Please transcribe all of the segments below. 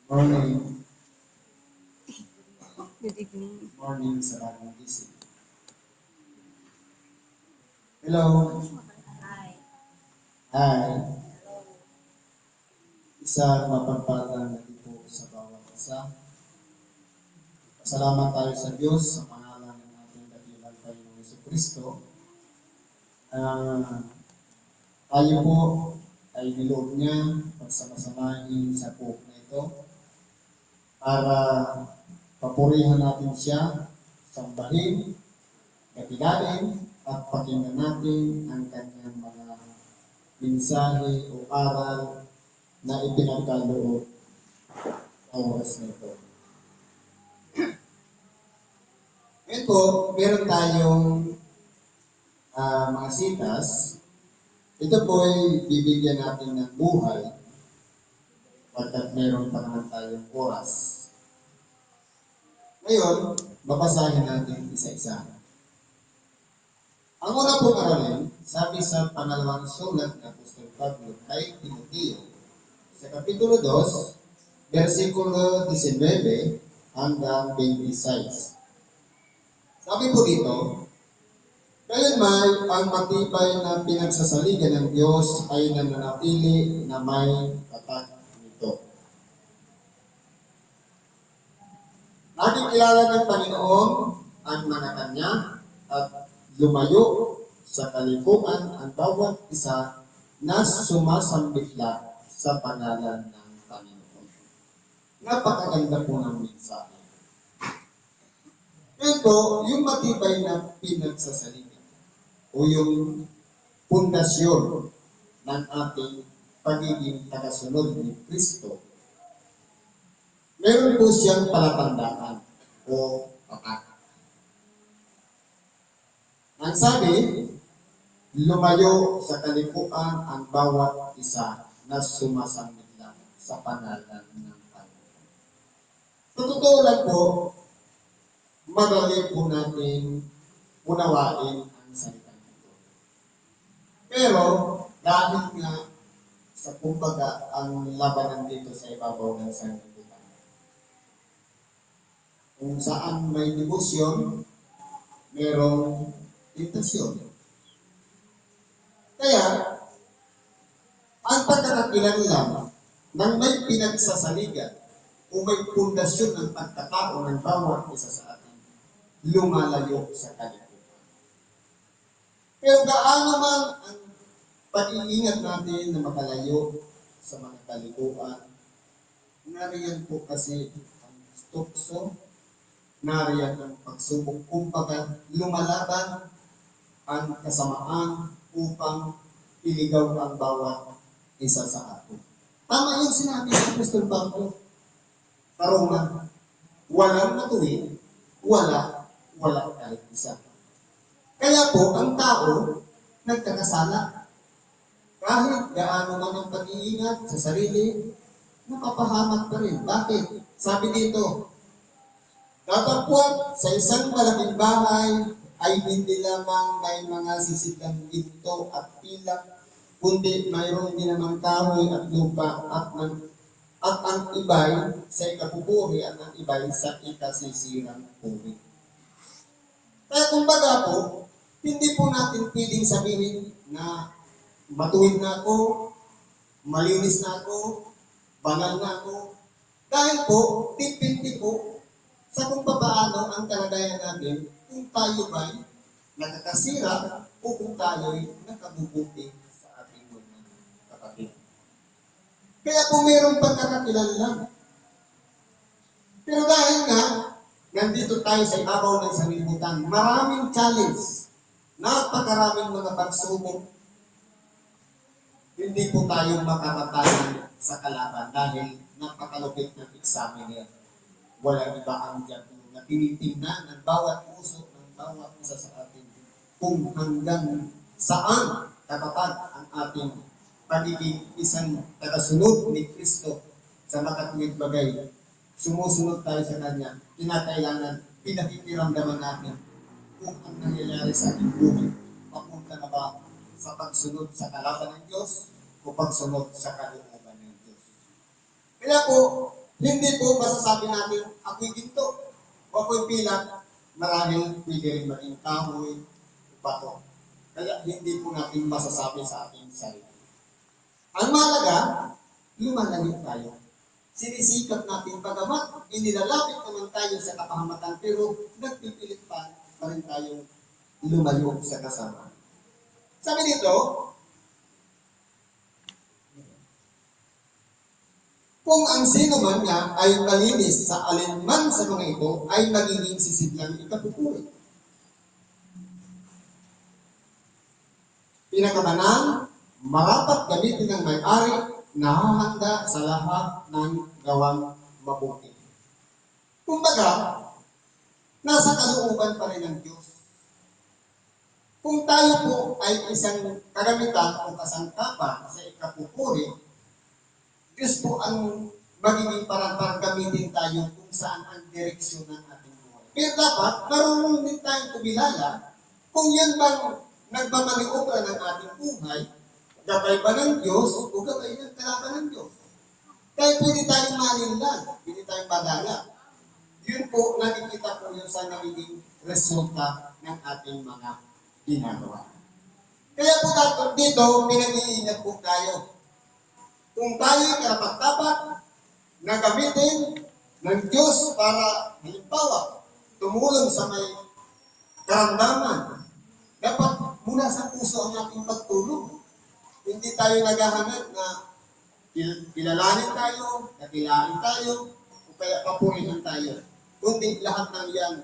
Morning. Good evening. Morning sa bagong gising. Hello. Hi. Hi. Isang mapagpalang nandito sa bawat isa. Pasalamat tayo sa Diyos sa pangalan ng ating dakilang Panginoong Jesucristo. Tayo po ay niloob niya pagsamasamahin sa buhok na ito para papurihan natin siya, sambahin, kakilain, at pakinggan natin ang kanyang mga mensahe o aral na ipinagkaloob sa oras na ito. Ngayon po, meron tayong mga sitas. Ito po ay bibigyan natin ng buhay pagkat meron pa naman tayong oras. Ngayon, babasahin natin isa-isa. Ang una pong aralin, sabi sa pangalawang sulat ng Apostol Pablo kay Timoteo, sa Kapitulo 2, versikulo 19 hanggang 26. Sabi po dito, "Gayon may ang matibay na pinagsasaligan ng Diyos ay nananatili na may tatak nito. Nakikilala ng Panginoon ang mga kanya at lumayo sa kalikuan ang bawat isa na sumasambitla sa pangalan ng Panginoon." Napakaganda po ng mensahe. Ito, yung matibay na pinagsasaligan o yung pundasyon ng ating pagiging tagasunod ni Kristo, meron po siyang palatandaan o tatak. Ang sabi, lumayo sa kalikuan ang bawat isa na sumasambit lang sa pangalan ng Panginoon. Sa totoo lang po, madali po natin unawain ang salita nito. Pero, dahil nga sa kumbaga ang labanan dito sa ibabaw ng sanlibutan, kung saan may debosyon, merong tentasyon. Kaya, ang pagkakakilanlan ng may pinagsasaligan o may pundasyon ng pagkatao ng bawat isa sa atin, lumalayo sa kalikuan. Pero gaano man ang pag-iingat natin na makalayo sa mga kalikuan, nariyan po kasi ang tukso, nariyan ang pagsubok, kumbaga lumalaban ang kasamaan upang iligaw ang bawat isa sa atin. Tama yung sinabi ng Apostol Pablo sa Roma, walang matuwid, wala kahit isa. Kaya po, ang tao nagkakasala. Kahit gaano man ang pag-iingat sa sarili, napapahamak pa rin. Bakit? Sabi dito, "Datapwat sa isang malaking bahay ay hindi lamang may mga sisidlang ginto at pilak, kundi mayroon din namang kahoy at lupa at ang iba'y sa ikapupuri at ang iba'y sa ikasisirang puri." Kaya kumbaga po, hindi po natin pwedeng sabihin na matuwid na ako, malinis na ako, banal na ako. Dahil po, depende po sa kung paano ang kalagayan natin kung tayo ba'y nakakasira o kung tayo'y nakabubuti sa ating mga kapatid. Kaya po mayroong pagkakakilanlan. Pero dahil nga, nandito tayo sa ibabaw ng sanlibutan, maraming challenge, napakaraming mga pagsubok, hindi po tayo makakatayan sa kalaban dahil napakalupit ng examiner. Walang iba ang diyan na tinitingnan ng bawat puso ng bawat isa sa atin kung hanggang saan katapat ang ating pagiging isang tagasunod ni Kristo sa makatuwid bagay. Sumusunod tayo sa Kanya, kinakailangan pinakikiramdaman natin kung ang nangyayari sa ating buhay, papunta na ba sa pagsunod sa kalaban ng Diyos o pagsunod sa kalooban ng Diyos. Kaya po, Hindi po masasabi natin, ako'y ginto, o ako'y pilak, marahil pwede rin maging kahoy, bato. Kaya hindi po natin masasabi sa ating sarili. Ang mahalaga, lumalayo tayo. Sinisikap natin pagamat, inilalapit naman tayo sa kapahamatan, pero nagpipilit pa rin tayong lumayo sa kasama. Sabi dito, kung ang sino man nga ay malinis sa alinman sa mga ito, ay magiging sisidlang ikapupuri. Pinakabanal, marapat gamitin ng may-ari, nahahanda sa lahat ng gawang mabuti. Kumbaga, nasa kalooban pa rin ng Diyos. Kung tayo po ay isang kagamitan o kasangkapan sa ikapupuri, Diyos po ang magiging parang gamitin tayo kung saan ang direksyon ng ating buhay. Pero dapat, marunong din tayong kumilala kung yan bang nagmamaniobra ng ating buhay, gabay ba ng Diyos o gabay ng kalaban ng Diyos. Kaya pwede tayong malinlan, pwede tayong madala. Yun po, nakikita po yun sa nagiging resulta ng ating mga ginagawa. Kaya po dito, pinag-iingat po tayo. Kung tayo karapat-dapat na gamitin ng Diyos para, halimbawa, tumulong sa may karamdaman, dapat mula sa puso ang ating pagtulong. Hindi tayo naghahanap na kilalanin tayo, nakilain tayo, o kaya papurihan tayo. Kundi lahat ng yan,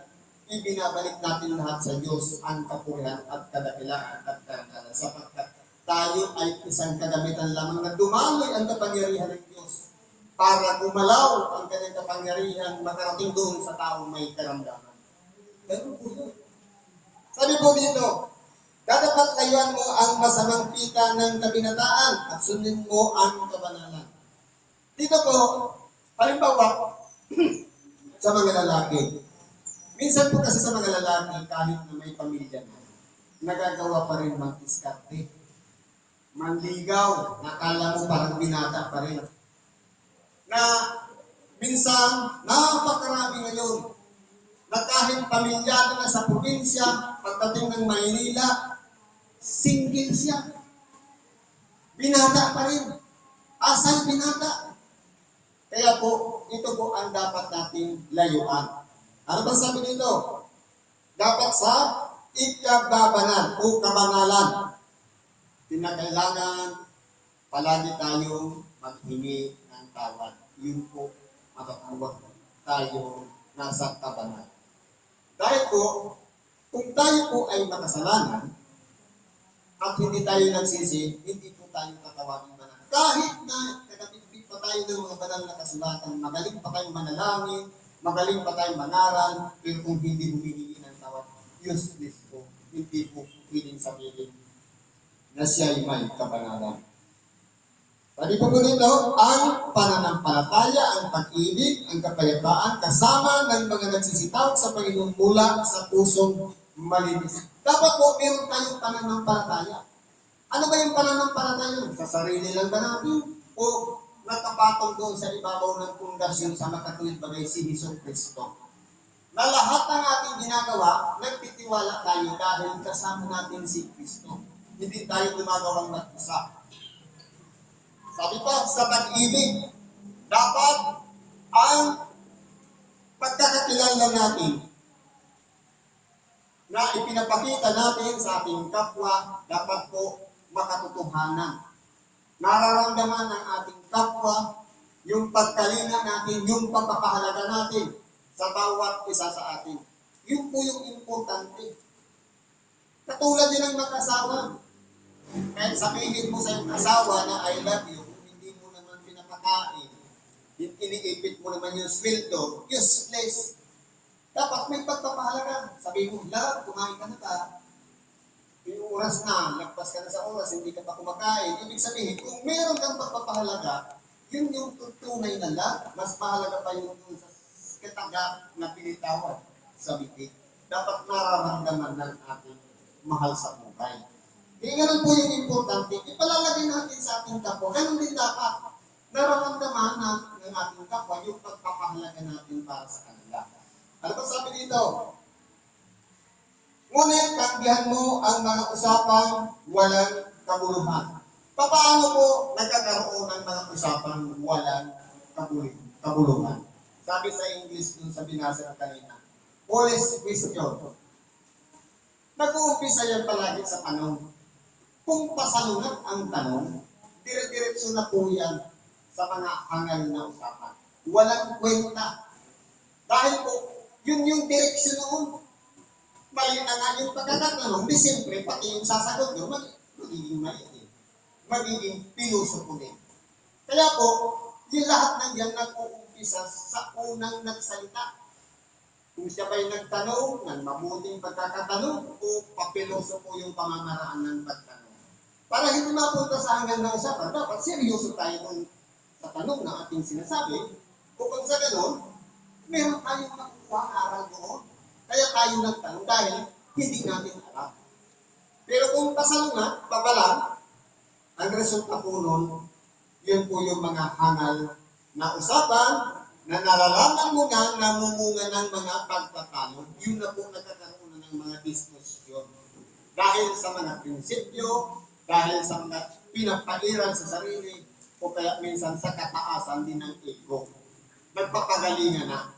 ibinabalik natin lahat sa Diyos ang kapurihan at kadakilaan at karangalan sapagkat tayo ay isang kagamitan lamang na dumaloy ang kapangyarihan ng Diyos para gumalaw ang kanyang kapangyarihan makarating doon sa taong may karamdaman. Ganun po yun. Sabi po dito, dapat layuan mo ang masamang pita ng kabinataan at sundin mo ang kabanalan. Dito po, halimbawa, sa mga lalaki. Minsan po kasi sa mga lalaki, kahit na may pamilya na, nagagawa pa rin mag-diskarte. Manligaw, nakala mo parang binata pa rin. Na minsan, napakarami ngayon, na kahit pamilyado na sa probinsya, pagdating ng Maynila, single siya. Binata pa rin. Asal binata. Kaya po, ito po ang dapat nating layuan. Ano ba sabi dito? Dapat sa ikababanan o kabanalan. Kinakailangan palagi tayong maghingi ng tawad. Yun po, matakuwag tayo nasa kabanan. Dahil po, kung tayo po ay makasalanan at hindi tayo nagsisi, hindi po tayo tatawagin banal. Kahit na nakatipid pa tayo ng mga banal na kasulatan, magaling pa tayong manalangin, magaling pa tayong mangaral, pero kung hindi humihingi ng tawad, useless po. Hindi po pwedeng sabihin na siya ay may kabanalan. Sabi po dito, ang pananampalataya, ang pag-ibig, ang kapayapaan, kasama ng mga nagsisitawag sa Panginoon mula sa pusong malinis. Dapat po, meron tayong pananampalataya. Ano ba yung pananampalataya? Sa sarili lang ba natin? O nakapatong doon sa ibabaw ng pundasyon sa makatulid bagay si Hesus Kristo? Na lahat ng ating ginagawa, nagtitiwala tayo dahil kasama natin si Kristo. Hindi tayo gumagawang mag-isa. Sabi pa, sa pag-ibig, dapat ang pagkakakilala natin na ipinapakita natin sa ating kapwa, dapat po makatotohanan. Nararamdaman ng ating kapwa yung pagkalinga natin, yung pagpapahalaga natin sa bawat isa sa atin. Yun po yung importante. Katulad din ng mag-asawa. Kahit sabihin mo sa iyong asawa na I love you, hindi mo naman pinapakain, iniipit mo naman yung sweldo, useless. Dapat may pagpapahalaga. Sabihin mo, love, kumain ka na ka. Yung oras na, lagpas ka na sa oras, hindi ka pa kumakain. Ibig sabihin, kung meron kang pagpapahalaga, yun yung tunay na love. Mas mahalaga pa yung sa kataga na pinitawan sa bibig. Dapat nararamdaman ng ating mahal sa buhay. Kaya ganun po yung importante. Ipalalagay natin sa ating kapwa. Ganun din dapat nararamdaman ng ating kapwa yung pagpapahalaga natin para sa kanila. Ano ba sabi dito? Ngunit tanggihan mo ang mga usapang walang kabuluhan. Paano po nagkakaroon ng mga usapang walang kabuluhan? Sabi sa English dun sa binasa ng kanina, Police question. Nag-uumpisa yan palagi sa tanong. Kung pasalungat ang tanong, dire-diretso na po yan sa mga hangal na usapan. Walang kwenta. Dahil po, yun yung direksyon noon. Mali na nga yung pagkakatanong, di siyempre, pati yung sasagot nyo, magiging mali din. Magiging pinuso po din. Kaya po, yung lahat ng yan nag-uumpisa sa unang nagsalita. Kung siya ba'y nagtanong ng mabuting pagkakatanong o papiloso po yung pamamaraan ng pagtanong. Para hindi mapunta sa hanggang na usapan, dapat seryoso tayo sa tanong na ating sinasabi. Kung sa ganun, meron tayong makukuha ang aral doon. Kaya tayo nagtanong dahil hindi natin alam. Pero kung pasalungat, pabalang, ang resulta po nun, yun po yung mga hangal na usapan, na nalalaman mo na namumunga ng mga pagtatalo, yun na po nagkakaroon ng mga diskusyon. Dahil sa mga prinsipyo, dahil sa mga pinapairan sa sarili, o kaya minsan sa kataasan din ng ego. Nagpapagalingan na.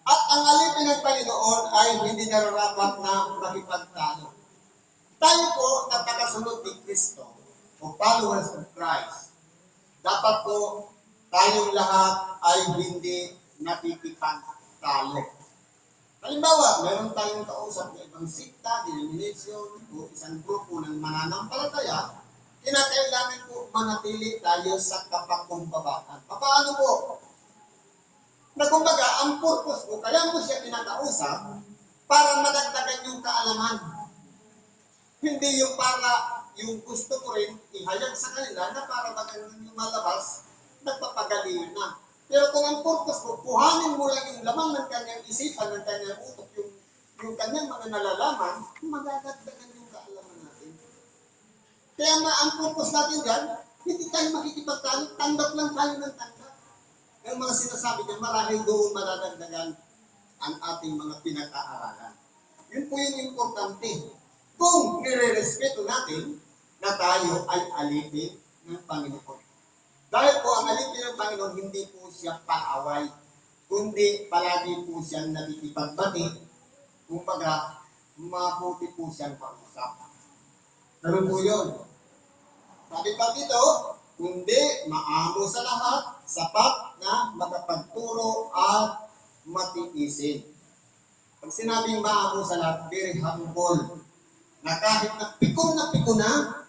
At ang alipin ng Panginoon ay hindi nararapat na makipagtalo. Tayo po na tagasunod ni Kristo, o followers of Christ, dapat po tayong lahat ay hindi nakikipagtalo. Halimbawa, meron tayong kausap na ibang sikta, denomination, o isang grupo ng mananampalataya, kinakailangan po manatili tayo sa kapagkumbabaan. Paano po? Na kumbaga, ang purpose ko, kaya mo siya kinakausap para madagdagan yung kaalaman. Hindi yung para, yung gusto ko rin ihayag sa kanila na para magandang yung malabas, nagpapagalingan na. Pero kung ang purpose mo, kuhanin mo lang yung lamang ng kanyang isipan, ng kanyang utok, yung kanyang mga nalalaman, madadagdagan yung kaalaman natin. Kaya ang purpose natin dyan, hindi tayo makikipagtalo, tanggap lang tayo ng tanggap. Ang mga sinasabi niya, marahil doon madadagdagan ang ating mga pinag-aaralan. Yun po yung importante. Kung nire-respeto natin na tayo ay alipin ng Panginoon. Dahil po ang alipin ng Panginoon, hindi po siya paaway, kundi palagi po siyang nakikipagbati, kumbaga, mabuti po siyang kausap. Ganun po yun. Sabi pa dito, kundi maamo sa lahat, sapat na makapagturo at matiisin. Pag sinabing maamo sa lahat, very humble, na kahit na piko na,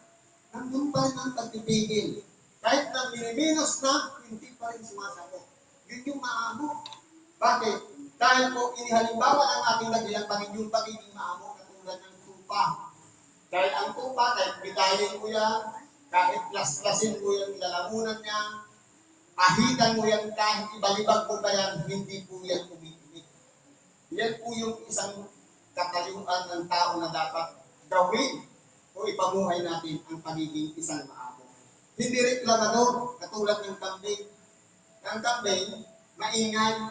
nandun pa rin ang pagpipigil. Kahit na miniminos na, hindi pa rin sumasagot. Yun yung maamo. Bakit? Dahil po inihalimbawa ng ating nagilang Panginoon pagiging maamo katulad ng tupa. Dahil ang tupa, kahit bitayin mo yan, kahit laslasin mo yung lalamunan niya, ahitan mo yan, kahit ibalibag mo pa yan, hindi po yan umiibig. Yan po yung isang katayuan ng tao na dapat gawin o ipamuhay natin ang pagiging isang maamo. Hindi reklamador, katulad ng kambing. Ang kambing, maingay,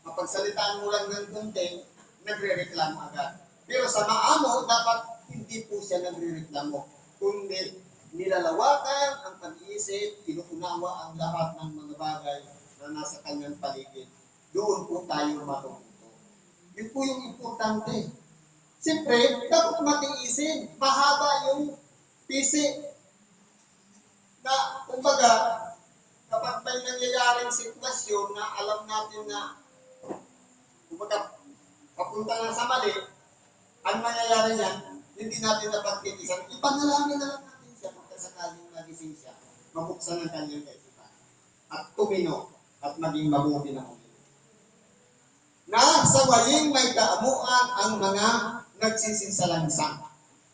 mapagsalitaan mo lang ng kunti, nagre-reklamo agad. Pero sa maamo, dapat hindi po siya nagre-reklamo, kundi nilalawakan ang pag-iisip, inuunawa ang lahat ng mga bagay na nasa kanyang paligid. Doon po tayo matututo. Yun po yung importante. Siyempre, dapat matiisin. Mahaba yung pisi. Na, kumbaga, kapag may nangyayaring sitwasyon na alam natin na, kumbaga, papunta na sa mali, ang nangyayari yan, hindi natin napagtitisan. Ipanalangin na lang natin siya pagkasakaling nagising siya. Mabuksan ang kanyang kaisipan. At tumino at maging mabuti na ulit. Na sa waling may kaamuan ang mga nagsisinsalansang.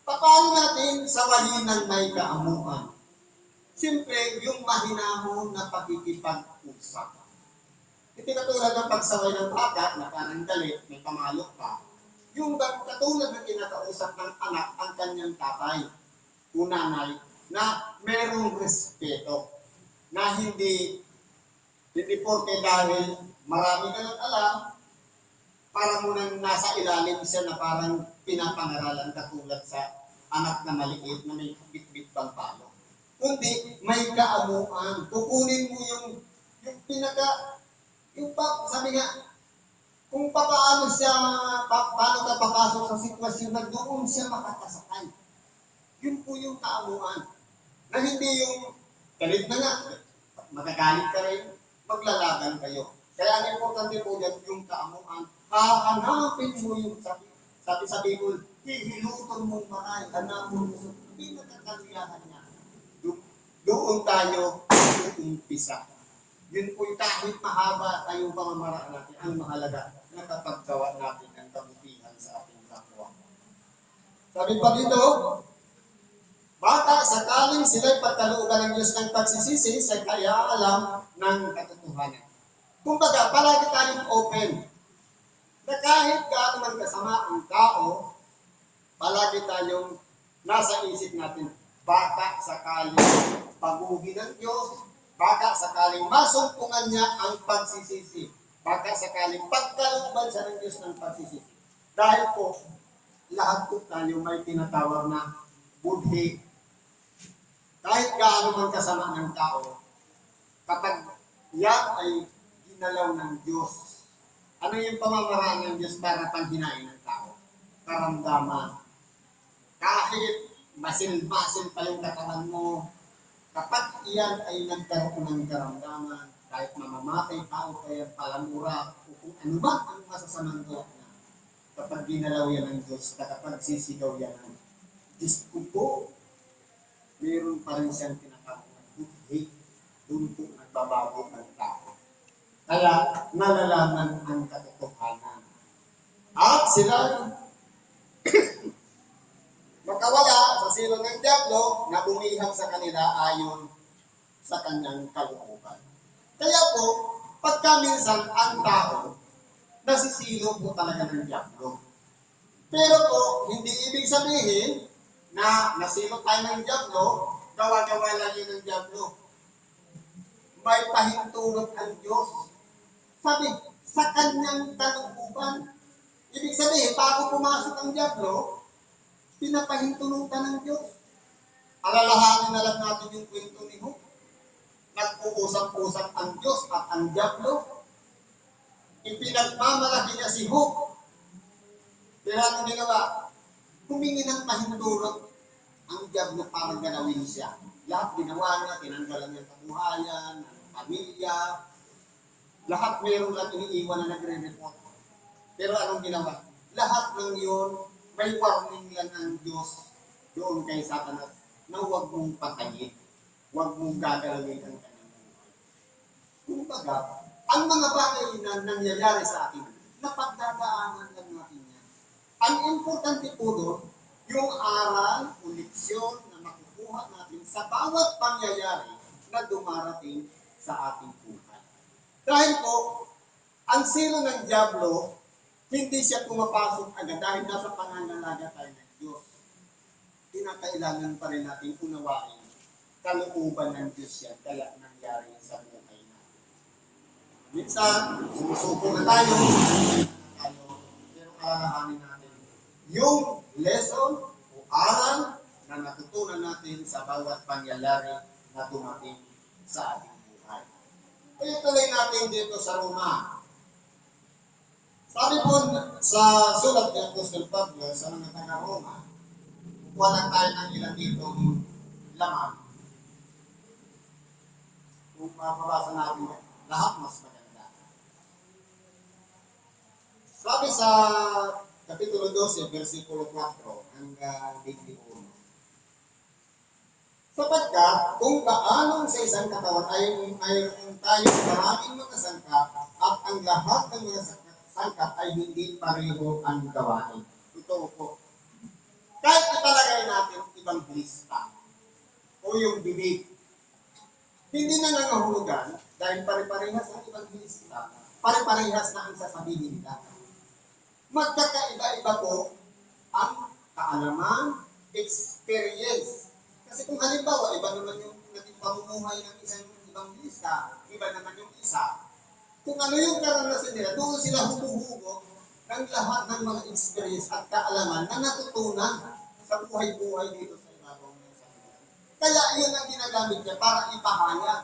Paano natin sa wali ng may kaamuan? Siyempre, yung mahinahon na pakikipag-usap. Ito katulad ng pagsaway ng bata na parang galit, may pamalok pa. Yung katulad ng kinakausap ng anak ang kanyang tatay, o nanay, na merong respeto. na hindi porke dahil marami ka ng alam, para mo nang nasa ilalim siya na parang pinapangaralan katulad sa anak na maliit na may bit-bit pang palo. Kundi may kaamuan. Kukunin mo yung sabi nga, kung paano ka papasok sa sitwasyon na doon siya makakasakay. Yun po yung kaamuan. Na hindi yung galit na nga, magagalit ka rin, maglalaban kayo. Kaya ang importante po yan, yung kaamuan, hahanapin mo yung sabi sa Bible, hihiluton mong maray, hanapin mo sa pinagkakaliyahan niya. Doon tayo umpisa. Yun po kahit mahaba tayong pamamaraan natin, ang mahalaga, nakapaggawa natin ang kabutihan sa ating kapwa. Sabi pa dito, baka sakaling sila'y pagkalooban ng Diyos ng pagsisisi, sa kaya alam ng katotohanan. Kumbaga, palagi tayong open. Na kahit gaano man kasama ang tao, palagi tayong nasa isip natin, baka sakaling paguhin ng Diyos, baka sakaling masumpungan niya ang pagsisisi, baka sakaling pagkalooban siya ng Diyos ng pagsisisi. Dahil po, lahat po tayo may tinatawag na budhi. Kahit gaano man kasama ng tao, kapag yan ay ginalaw ng Diyos, ano yung pamamaraan ng Diyos para panghinain ng tao? Karamdaman. Kahit masil-masil pa yung katawan mo, kapag iyan ay nagkaroon ng karamdaman, kahit mamamatay tao kaya palamura, o kung ano ba ang masasamang gawa na, kapag ginalaw yan ng Diyos, kapag sisigaw yan ng Diyos ko, meron pa rin siyang tinatawag na budhi, doon po nagbabago ng tao. Kaya nalalaman ang katotohanan. At sila makawala sa silong ng Diablo na bumihag sa kanila ayon sa kanyang kalooban. Kaya po, pagka minsan ang tao, nasisilo po talaga ng Diablo. Pero po, hindi ibig sabihin na nasilo tayo ng Diablo, gawa-gawa lang yun ng Diablo. May pahintulot ang Diyos. Sabi, sa kanyang kalooban. Ibig sabihin, bago pumasok ang Diablo, pinapahintulutan ng Diyos. Alalahanin na lang natin yung kwento ni Job. Nag-uusap-usap ang Diyos at ang Diablo. Ipinagmamalaki niya si Job. Pero ano ginawa? Humingi ng pahintulot ang Diablo para ganawin siya. Lahat ginawa niya, tinanggalan niya kabuhayan, pamilya, lahat meron lang iniiwan na nagre-report. Pero anong ginawa? Lahat ng yun, may warning lang ang Diyos doon kay Satanas na huwag mong patayin, huwag mong gagalawin ang kanyang buhay. Kumbaga, ang mga bagay na nangyayari sa atin, napagdadaanan lang natin yan. Ang importante po doon, yung aral o leksyon na makukuha natin sa bawat pangyayari na dumarating sa ating buhay. Dahil po, ang silo ng Diablo, hindi siya pumapasok agad dahil nasa pangangalaga tayo ng Diyos. Kinakailangan pa rin natin unawain kalooban ng Diyos yan, kaya nangyari sa buhay natin. Minsan, sumusuko na tayo, pero alalahanin natin yung lesson o aral na natutunan natin sa bawat pangyayari na dumating sa ating buhay. Tuloy natin dito sa Roma. Sabi po sa sulat ni Apostol Pablo sa mga taga-Roma, kuha lang tayo ng ilan dito laman. Kung mapabasa natin lahat, mas maganda. Sabi sa Kapitulo 12, versikulo 4 hanggang 21. Sapagkat kung paanong sa isang katawan ay tayong maraming mga sangkap at ang lahat ng mga sangkap ay hindi pareho ang gawain. Ito po. Kahit italagay natin ibang lista o yung bibig, hindi na nangahulugan dahil pare-parehas ang ibang lista, pare-parehas na ang sasabihin nila. Magkakaiba-iba po ang kaalaman, experience. Kasi kung halimbawa, iba naman yung naging pamumuhay ng isang ebanghilista, iba naman yung isa. Kung ano yung karanasan nila, doon sila humuhugot ng lahat ng mga experience at kaalaman na natutunan sa buhay-buhay dito sa ibabaw ng sanlibutan. Kaya yun ang ginagamit niya para ipahayag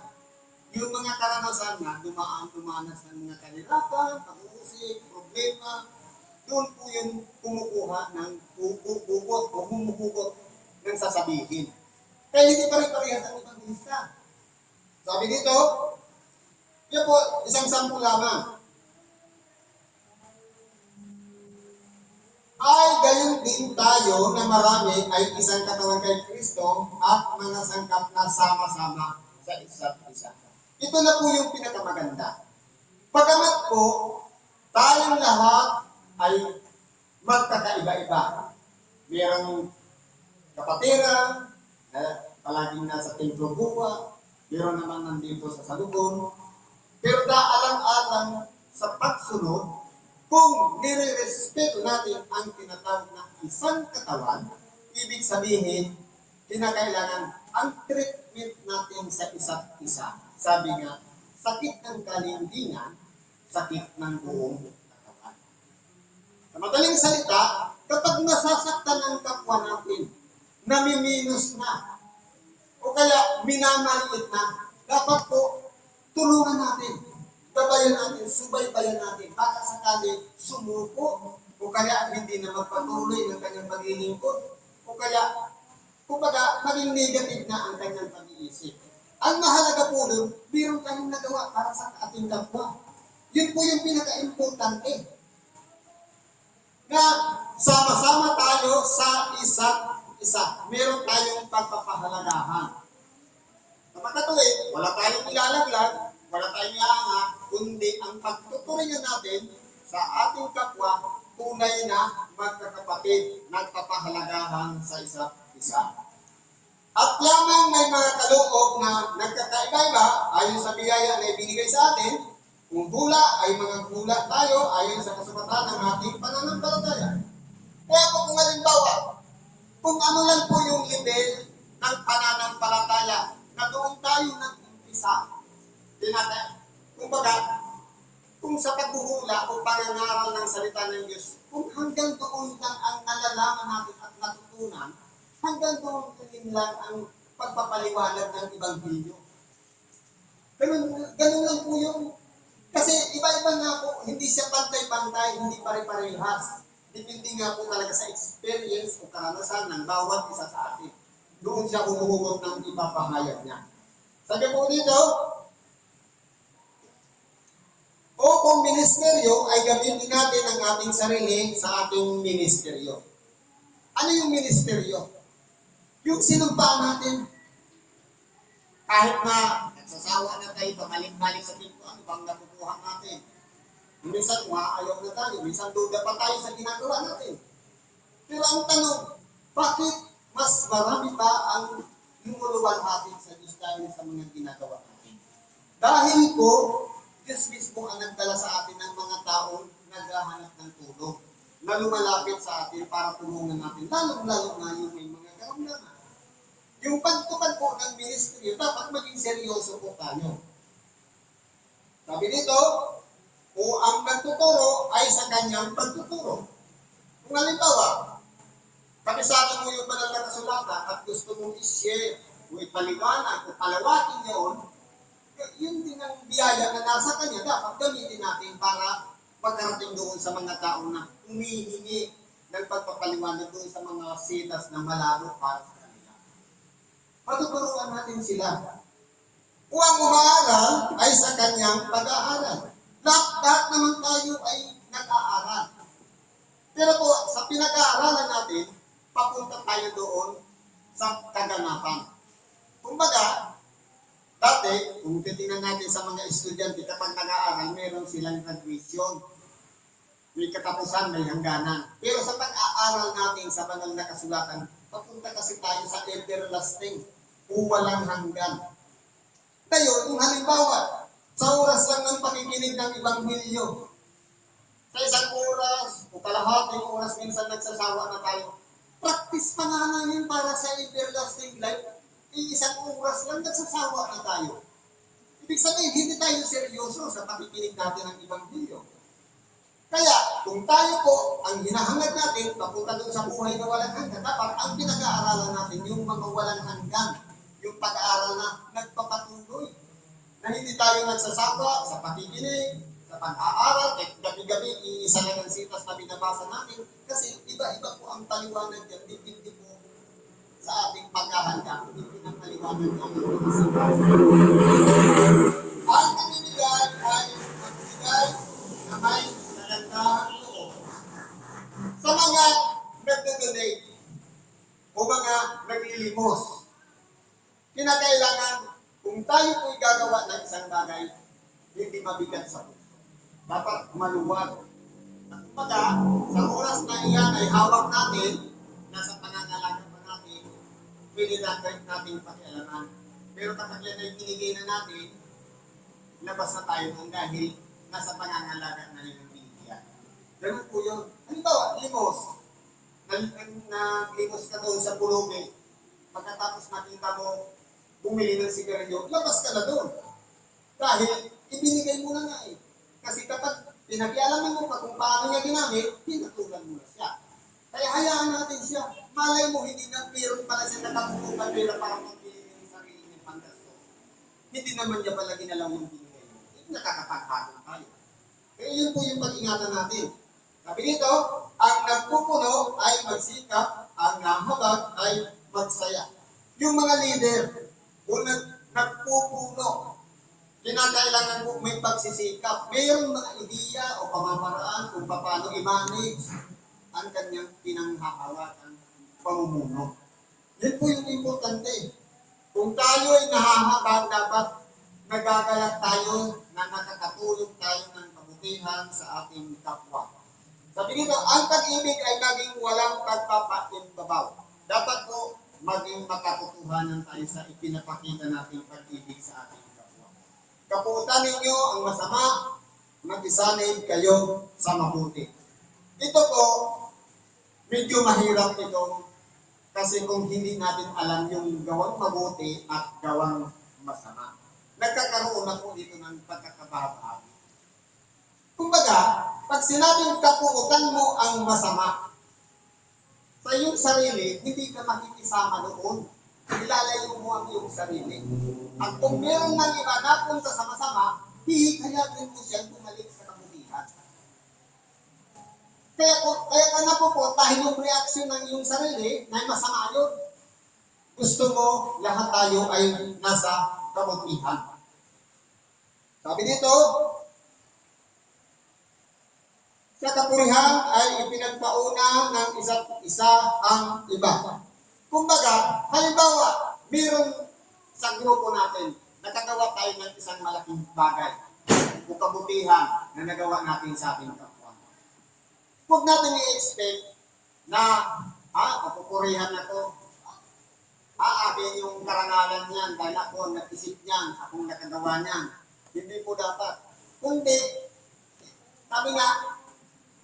yung mga karanasan na dumanas ng mga kahirapan, pag-uusig, problema. Doon po yung kumukuha ng bugot o humuhugot ng sasabihin. Kaya hindi pa rin parehas ang ebanghilista. Sabi dito, yan po, isang sample lamang. Ay gayon din tayo na marami ay isang katawan kay Kristo at mga sangkap na sama-sama sa isa't isa. Ito na po yung pinakamaganda. Pagamat po, tayong lahat ay magkakaiba-iba. Mayroong kapatiran, na palaging nasa templo buwa, mayroon naman nandito sa salugon. Pero daalang-alang sa pagsunod, kung nire-respeto natin ang tinatawag na isang katawan, ibig sabihin, kinakailangan ang treatment natin sa isa't isa. Sabi nga, sakit ng kalindinan, sakit ng buong katawan. Sa madaling salita, kapag nasasaktan ang kapwa natin, namiminos na, o kaya minamaliit na, dapat po tulungan natin, gabayan natin, subaybayan natin, baka sakali sumuko, o kaya hindi na magpatuloy ng kanyang paglilingkod, o kaya, kumbaga, maging negative na ang kanyang pag-iisip. Ang mahalaga po doon, mayroon tayong nagawa para sa ating kapwa. Yun po yung pinaka-importante. Na sama-sama tayo sa isa't isa. Meron tayong pagpapahalagahan. Sa makatuwid, wala tayong ilalaglag, wala tayong iangat, kundi ang pagtuturingan natin sa ating kapwa, tunay na magkakapatid, nagpapahalagahan sa isa't isa. At lamang may mga kaloob na nagkakaiba-iba ayon sa biyaya na ibinigay sa atin, kung hula ay mga hula tayo ayon sa kasukatan ng ating pananampalataya. Kaya po kung halimbawa, kung ano lang po yung level ng pananampalataya na doon tayo nag-umpisa, kumbaga, kung sa paghuhula o pangangaral ng salita ng Diyos, kung hanggang doon lang ang nalalaman natin at natutunan, hanggang doon lang ang pagpapaliwanag ng Ebanghelyo. Ganun lang po yun. Kasi iba-iba nga po, hindi siya pantay-pantay, hindi pare-parehas. Depende nga po talaga sa experience o karanasan ng bawat isa sa atin. Doon siya humuhugot ng ipapahayag niya. Sabi po dito, o kung ministeryo ay gamitin natin ang ating sarili sa ating ministeryo. Ano yung ministeryo? Yung sinumpaan natin. Kahit na nagsasawa na tayo, pabalik-balik sa pinto, ano bang nakukuha natin? Minsan, umaayaw na tayo. Minsan, duda pa tayo sa ginagawa natin. Pero ang tanong, bakit mas marami pa ang lumuluwalhati sa Diyos dahil sa mga ginagawa natin? Dahil po, Diyos mismo ang nagdala sa atin ng mga taong naghahanap ng tulong na lumalapit sa atin para tulungan natin. Lalo-lalo na yung may mga karamdaman. Yung pagtupad po ng ministry, dapat maging seryoso po tayo. Sabi dito, o ang nagtuturo ay sa kanyang pagtuturo. Kung halimbawa, kabisado mo yung banal na kasulatan at gusto mong i-share o ipaliwanag o palawakin yun, yun din ang biyaya na nasa kanya, dapat gamitin natin para pagkarating doon sa mga tao na humihingi ng pagpapaliwanag doon sa mga sitas na malabo para sa kanila. Matuturuan natin sila. Kung ang umaaral ay sa kanyang pag-aaral. Lahat naman tayo ay nag-aaral. Pero po, sa pinag-aaralan natin, papunta tayo doon sa kaganapan. Kumbaga, dati, kung titingnan natin sa mga estudyante, kapag nag-aaral, meron silang graduation. May katapusan, may hangganan. Pero sa pag-aaral natin sa banal na kasulatan, papunta kasi tayo sa everlasting, o walang hanggan. Ngayon, kung halimbawa, sa oras lang ng pakikinig ng Ebanghelyo, sa isang oras, o kalahating oras, minsan nagsasawa na tayo, practice pa nga namin para sa everlasting life, isang oras lang nagsasawa na tayo. Ibig sabihin, hindi tayo seryoso sa pakikinig natin ng Ebanghelyo. Kaya, kung tayo po, ang hinahangad natin, papunta doon sa buhay na walang hanggan, dapat ang pinag-aaralan natin, yung mga walang hanggan, yung pag-aaral na nagpapatuloy. Na hindi tayo nagsasawa sa pakikinig, sa pag-aaral, kahit gabi-gabi, iisa lang ang sitas na binabasa natin, kasi iba-iba po ang paliwanag yan, dipindi po sa ating paghahanda, hindi ng paliwanag ng ating sitas. Ang namimigay ay magbigay na may kagandahan loob sa mga nagdodonate o mga naglilimos. Kinakailangan, kung tayo po'y gagawa ng isang bagay, hindi mabigat sa puso. Dapat maluwag. At kumbaga, sa oras na iyan ay hawak natin, nasa pangangalaga pa natin, pwede natin pakialaman. Pero kapag yan ay binigay na natin, labas na tayo ng dahil nasa pangangalaga na rin ang binigyan. Ganun po yun. Halimbawa, limos. Limos ka doon sa pulubi. Pagkatapos nakita mo, bumili ng sigarilyo, labas ka na doon. Dahil, ibinigay mo na nga eh. Kasi kapag pinakialaman mo pa kung paano niya ginamit, pinatulan mo na siya. Kaya hayaan natin siya. Malay mo, hindi na meron pala siya nakapupungan pera para magbili ng sarili ng panggasto. Hindi naman niya pala ginalaw yung binigay mo. Nakakapaghatong tayo. Kaya yun po yung pag-ingatan natin. Sabi dito, ang nagpupuno ay magsikap, ang nahabag ay magsaya. Yung mga leader, kung nagpupuno, kinakailangan po may pagsisikap. Mayroong mga ideya o pamamaraan kung paano i-manage ang kanyang pinanghahawatan pamumuno. Yan po yung importante. Kung tayo ay nahahabag, dapat nagagalak tayo na nakakatulog tayo ng kabutihan sa ating kapwa. Sabi dito, ang pag-ibig ay maging walang pagpapaimbabaw. Dapat po maging makatotohanan tayo sa ipinapakita nating pag-ibig sa ating kapwa. Kaputan ninyo ang masama, mag-isanib kayo sa mabuti. Ito po, medyo mahirap ito kasi kung hindi natin alam yung gawang mabuti at gawang masama. Nagkakaroon na po dito ng pagkakabahagi. Kumbaga, pag sinabing kapuutan mo ang masama, sa iyong sarili, hindi ka makikisama doon. Ilalayo mo ang iyong sarili. At kung meron ng iba na punta sa masama, hihikayatin mo siya bumalik sa kabutihan. Kaya ka napupuntahin yung reaksyon ng iyong sarili na masama yun. Gusto mo, lahat tayo ay nasa kabutihan. Sabi dito, sa kapurihan ay ipinagpauna ng isa't isa ang iba. Kumbaga, halimbawa, mayroong sa grupo natin, nakagawa tayo ng isang malaking bagay o kabutihan na nagawa natin sa ating kapwa. Huwag natin i-expect na, kapupurihan na to. Akin yung karangalan niyan dahil ako ang nag-isip niyan, akong nakagawa niyan. Hindi po dapat. Kundi,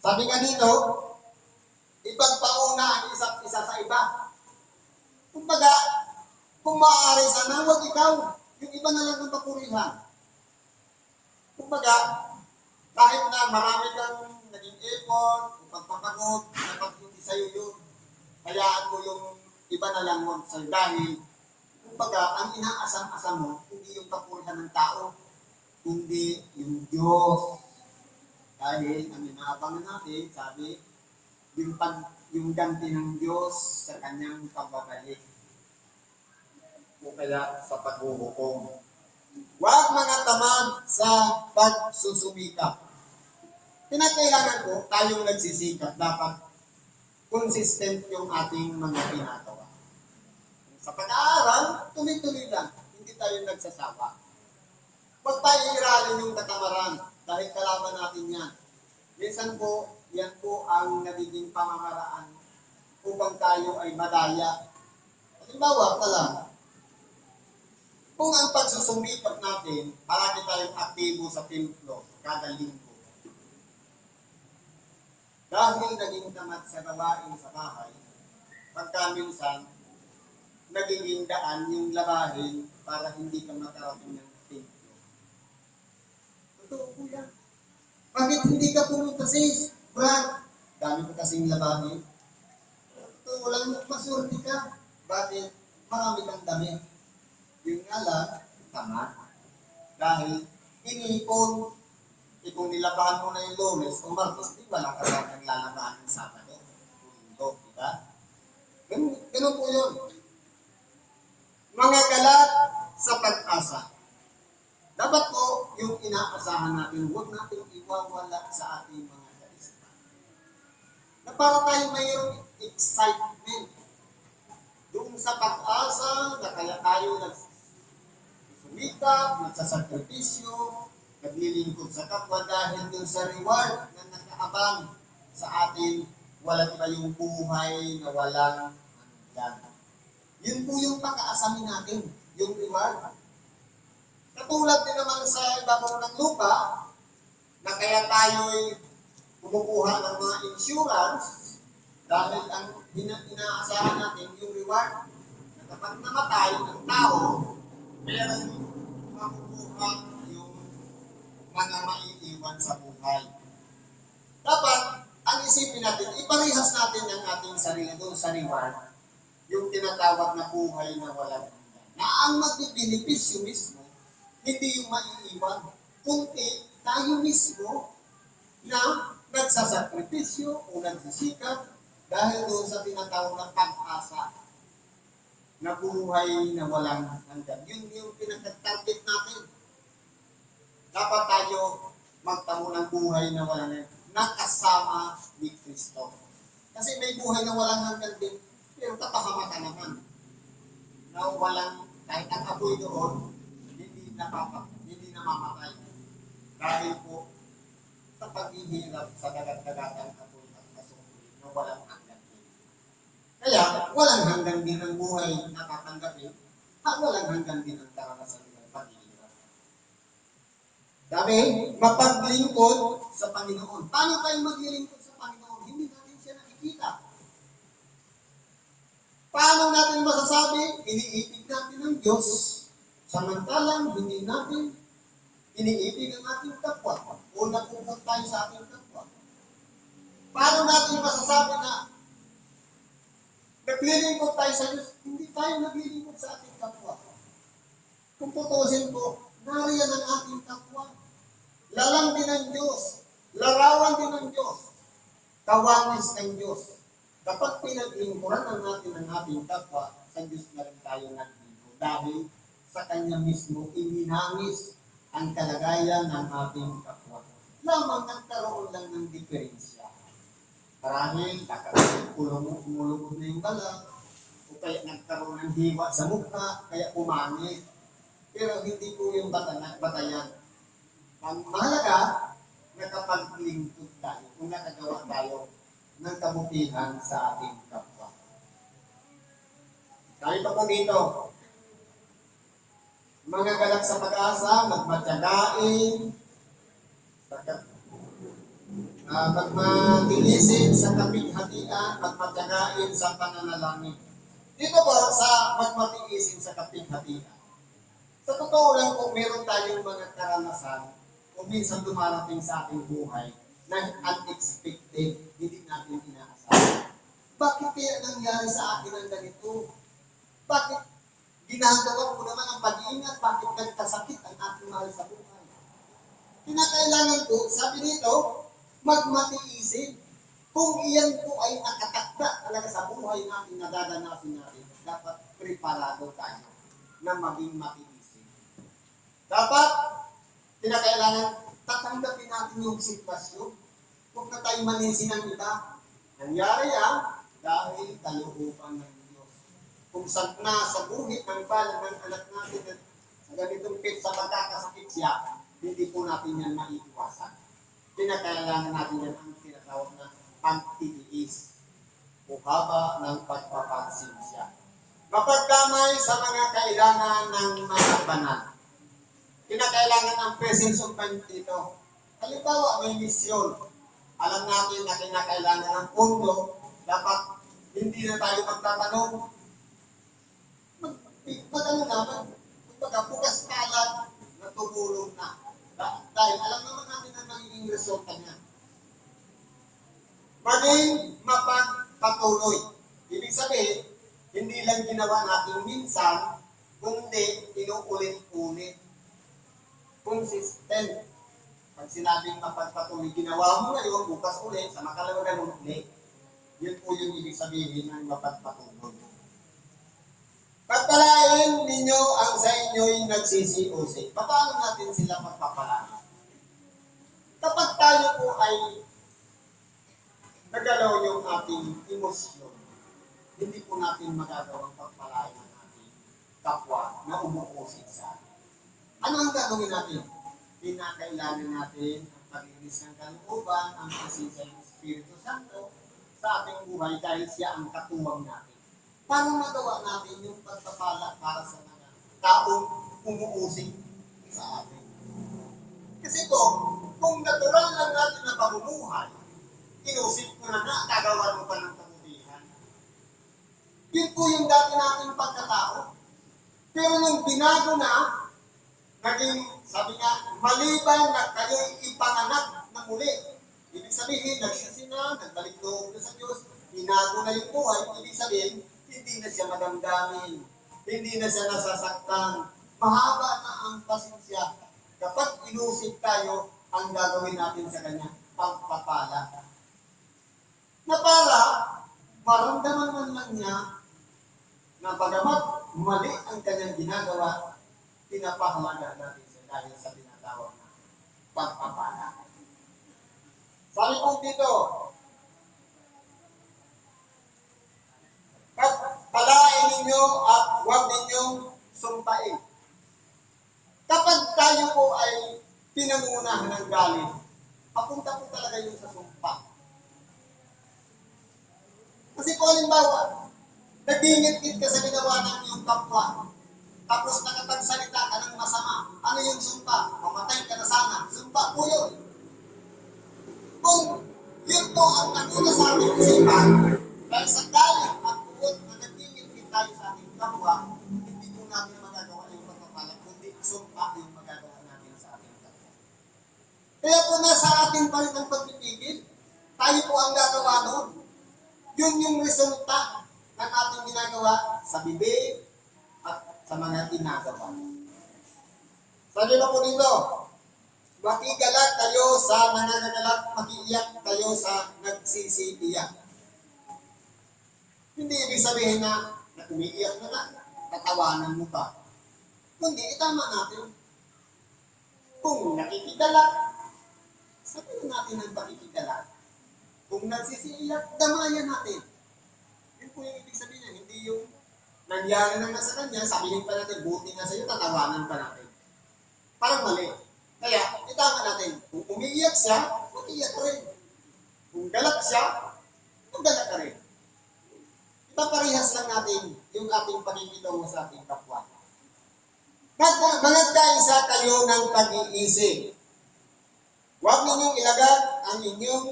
sabi nga dito, ipagpauna ang isa't isa sa iba. Kumbaga, kung maaari sana, huwag ikaw. Yung iba na lang ang papurihan. Kumbaga, kahit na marami kang naging effort, pagpapagod, dapat hindi sa'yo yun. Hayaan mo yung iba na lang mo sa'yo. Dahil, kumbaga, ang inaasam-asam mo, hindi yung papurihan ng tao, kundi yung Diyos. Dahil, ang inaabangan natin, sabi, yung ganti ng Diyos sa kanyang pagbabalik. O kaya sa paghuhukom. Huwag mga tamad sa pagsusumikap. Kinakailangan po, tayong nagsisikap, dapat consistent yung ating mga ginagawa. Sa pag-aaral, tuloy-tuloy lang. Hindi tayo nagsasawa. Huwag tayo iralin yung katamaran dahil kalaban natin yan. Minsan po, yan po ang nagiging pamamaraan upang tayo ay madaya. Halimbawa pala, kung ang pagsusumikap natin, palagi tayong aktibo sa templo kada linggo. Dahil naging tamad sa gawain sa bahay, pagka minsan, nagiging daan yung labahin para hindi ka makarating ng templo. Totoo po yan. Bakit hindi ka pumunta sis? Brad, dami ko kasing labanin. Totoo lang, masurti ka. Bakit? Marami kang damit. Yun nga lang, tama. Dahil iniipon, kung nilabahan mo na yung Lunes o Martes, di ba lang kasama ng lalabahan ng Sabado? Linggo, di ba? Ganun po yun. Mga galat sa pag-asa. Dapat po, yung inaasahan natin, huwag natin iwawala sa ating mga kaisipan. Na para tayo mayroong excitement doon sa pag-asa na kaya tayo nagsumikap, nagsasakripisyo, naglilingkod sa kapwa dahil doon sa reward na nakaabang sa atin, walang iba yung buhay na walang hanggan. Yun po yung pag-aasamin natin, yung reward. Katulad din naman sa ibabaw ng lupa, na kaya tayo'y kumukuha ng mga insurance dahil ang inaasahan natin yung reward na kapag namatay ang tao, meron makukuha yung mga maiiwan sa buhay. Dapat, ang isipin natin, iparehas natin ang ating sarili doon sa reward, yung tinatawag na buhay na walang hanggan. Na ang magbibenepisyo mismo, hindi yung maiiwan, kundi tayo mismo na nagsasakripisyo o nagsisikap dahil doon sa tinatawag na pag-asa na buhay na walang hanggan. Yun yung pinag-target natin. Dapat tayo magtamo ng buhay na walang hanggan, nakasama ni Kristo. Kasi may buhay na walang hanggan din, pero kapahamakan naman. Na walang, kahit ang apoy doon, hindi namamatay. Dahil po, sa paghihirap sa dagat-dagatang apoy at kasukoy na walang hanggan din. Kaya, walang hanggan din ang buhay na tatanggapin at walang hanggan din ang karanasan ng paghihirap. Dami, mapaglingkod sa Panginoon. Paano tayo maglilingkod sa Panginoon? Hindi natin siya nakikita. Paano natin masasabi? Iniibig natin ang Diyos, samantalang hindi natin iniibig ang ating kapwa o napupot tayo sa ating kapwa. Paano natin masasabi na naglilingkod tayo sa Diyos? Hindi tayo naglilingkod sa ating kapwa. Kung tutusin po, nariyan ang ating kapwa. Lalang din ng Diyos. Larawan din ng Diyos. Kawangis ng Diyos. Kapag pinaglingkuran ng natin ang ating kapwa, sa Diyos na rin tayo naglingkod. Dahil sa Kanya mismo, ininangis ang kalagayan ng ating kapwa. Lamang nagkaroon lang ng diferensya. Marahil, kumulubog na yung balat, o kaya nagkaroon ng hiwa sa mukha, kaya pumangit. Pero hindi po yung batayan. Ang mahalaga, nakapaglingkod tayo, kung nakagawa tayo ng kabutihan sa ating kapwa. Dahil pa po dito, mga galak sa pag-asa, magmatyagain, magmatilisin sa kapighatian, magmatyagain sa pananalangin. Dito po sa magmatilisin sa kapighatian. Sa totoo lang kung meron tayong mga karanasan, kung minsan dumarating sa ating buhay, na unexpected, hindi natin inaasahan. Bakit kaya nangyari sa akin ang ganito? Bakit ginagawa ko naman ang pag-iingat? Bakit nagkasakit ang ating mahal sa buhay? Kinakailangan po, sabi nito, magmatiisin. Kung iyan po ay nakatakda talaga sa buhay natin na dadanasin natin, dapat preparado tayo na maging matiisin. Dapat, kinakailangan tatanggapin natin yung sitwasyon. Huwag na tayo manisin ng iba. Nangyari yan dahil kalooban ng Diyos. Kung sa buhit ng pala ng anak natin sa ganitong pit sa pagkakasakit siya, hindi po natin yan maiiwasan. Kinakailangan natin yan ang tinatawag na pagtitiis o haba ng pagpapansinsya. Mapagdamay sa mga kailangan ng mga banal. Kinakailangan ang presence of mind dito. Halimbawa, may misyon. Alam natin na kinakailangan ng pondo, dapat hindi na tayo magtatanong. Magtanong naman. Kumbaga, bukas palad na tumulong na. Dahil alam naman natin ang magiging resulta niya. Maging mapagpatuloy. Ibig sabihin, hindi lang ginawa natin minsan, kundi inuulit-ulit. Consistent. Pag sinabing mapagpatuloy, ginawa mo ngayon, bukas ulit, sa makalawagan ulit. Yun po yung ibig sabihin ng mapagpatuloy. Pagpalain ninyo ang sa inyo'y nagsisiusi. Paano natin sila pagpapalain? Kapag tayo po ay nagalaw yung ating emosyon, hindi po natin magagawang pagpalain ang ating kapwa na umuusig sa atin. Ano ang gagawin natin? Pinakailangan natin ang paglinis ng kalooban, ang presensya ng Espiritu Santo sa ating buhay dahil siya ang katuwang natin. Paano magawa natin yung pagpapala para sa mga taong umuusig sa atin? Kasi po, kung natural lang natin na pamumuhay, inusig ko na gagawa mo pa ng kabutihan. Yun po yung dati nating pagkatao. Pero nung binago na, naging, sabi nga, maliban na kayo'y ipanganak na muli. Ibig sabihin, nagsisi na, nagbalik loob na sa Diyos, binago na yung buhay. Ibig sabihin, hindi na siya madamdamin, hindi na siya nasasaktan. Mahaba na ang pasensya. Kapag inusig tayo, ang gagawin natin sa kanya, pagpapala. Na para, maramdaman man lang niya na bagamat mali ang kanyang ginagawa, pinapahalaga natin siya dahil sa tinatawag na pagpapala. Sabi po dito, palain ninyo at huwag ninyong sumpain. Kapag tayo po ay pinangunahan ng galit, papunta po talaga yun sa sumpa. Kasi po halimbawa, nagingit-ngit ka sa ginawa ng iyong kapwa, tapos nakapagsalita ka ng masama. Ano yung sumpa? Mamatay ka na sana. Sumpa po yun. Kung yun po ang naguna sa ating isipan, dahil sa galit at puot na nagingit-ngit tayo sa ating kapwa, hindi po natin magagawa yung pagpapala, kundi sumpa yung magagawa natin sa ating kapwa. Kaya po nasa atin pa rin ang pagpipigil. Tayo po ang gagawa noon. Yun yung resulta ng ating ginagawa sa bibig at sa mga ginagawa. Sabi na po dito, makigalak kayo sa nangangagalak, makiiyak kayo sa nagsisiiyak. Hindi ibig sabihin na umiiyak na nga, tatawanan mo pa. Kundi itama natin. Kung nakikigalak, sabihin natin ang pakikigalak. Kung nagsisiiyak, damayan natin. Yun po yung ibig sabihin niya, hindi yung nangyari na nga sa kanya, sabihin pa natin, buti nga sa'yo, tatawanan pa natin. Parang mali. Kaya, itama natin, kung umiiyak siya, mag-iyak ka rin. Kung galak siya, mag-galak ka rin. Ipaparehas lang natin yung ating pakikitungo sa ating kapwa. Magkaisa kayo ng pag-iisip. Huwag ninyong ilagak ang inyong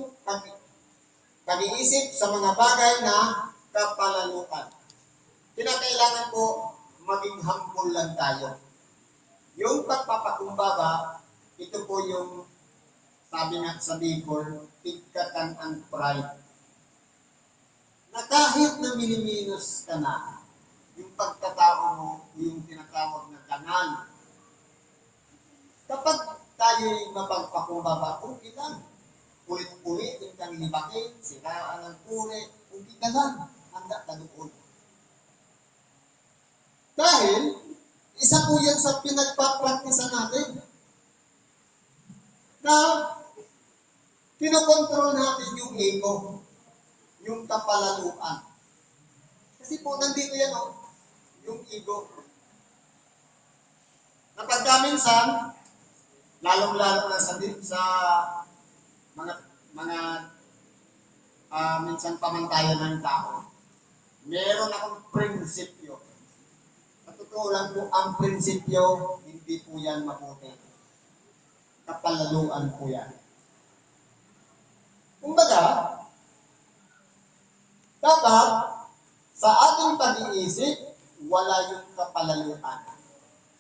pag-iisip sa mga bagay na kapalaluan. Kinakailangan po maging humble lang tayo. Yung pagpapakumbaba, ito po yung sabi nga sa Bicol, tigkatan ang pride. Na kahit na miniminus ka na, yung pagkatao mo, yung tinatawag na kanal. Kapag tayo'y mapagpakumbaba, okay lang. Ulit-ulit yung kang libakin, siraan ng puri, okay ka lang. Handa ka doon. Dahil, isa po yan sa pinagpapraktisan natin. Na, kinokontrol natin yung ego, yung kapalaluan. Kasi po, nandito yan yung ego. Na pagkaminsan, lalong-lalo na sa mga minsan pamantayan ng tao, meron akong prinsipyo. Sa totoo lang po, ang prinsipyo, hindi po yan mabuti. Kapalaluan po yan. Kumbaga, dapat sa ating pag-iisip, wala yung kapalaluan.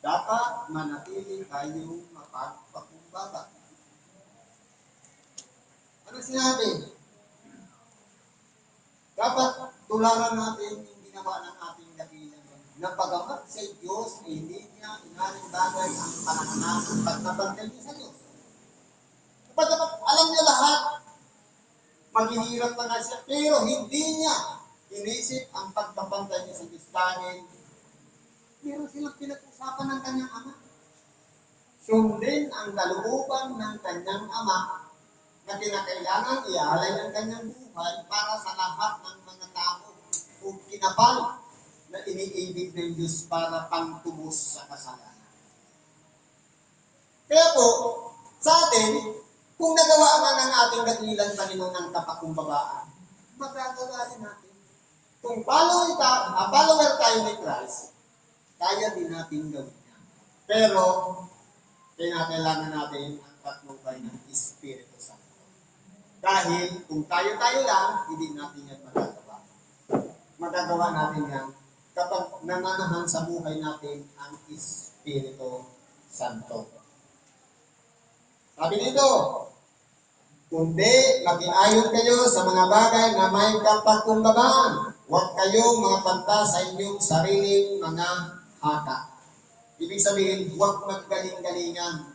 Dapat manatili tayong mapagpakumbaba. pakumbaba. Ano sinabi? Dapat tularan natin yung ginawa ng ating dakilan. Na pagamat sa Diyos, ay hindi niya inaring bagay ang pananganan ng pagkabantay niya sa Diyos. Pagkamat alam niya lahat, maghihirap na nga siya, pero hindi niya inisip ang pagkabantay niya sa Diyos dahil meron silang pinag-usapan ng kanyang ama. Sundin ang kalooban ng kanyang ama na kinakailangan ialay ng kanyang buhay para sa lahat ng mga tao o kinapal na iniibig ng Diyos para pangtubos sa kasalanan. Kaya po, sa atin, kung nagawa man ng ating dakilang Panginoon ang kapakumbabaan, magagawa rin natin. Kung follower tayo ni Christ, kaya din natin gawin yan. Pero, kailangan natin ang patnubay ng Espiritu Santo. Dahil kung tayo-tayo lang, hindi natin yan magagawa. Magagawa natin yan kapag nananahan sa buhay natin ang Espiritu Santo. Sabi dito, kundi mag-iayon kayo sa mga bagay na may kapagkumbabaan. Huwag kayong mga panta sa inyong sariling mga haka. Ibig sabihin, huwag maggaling-galingan.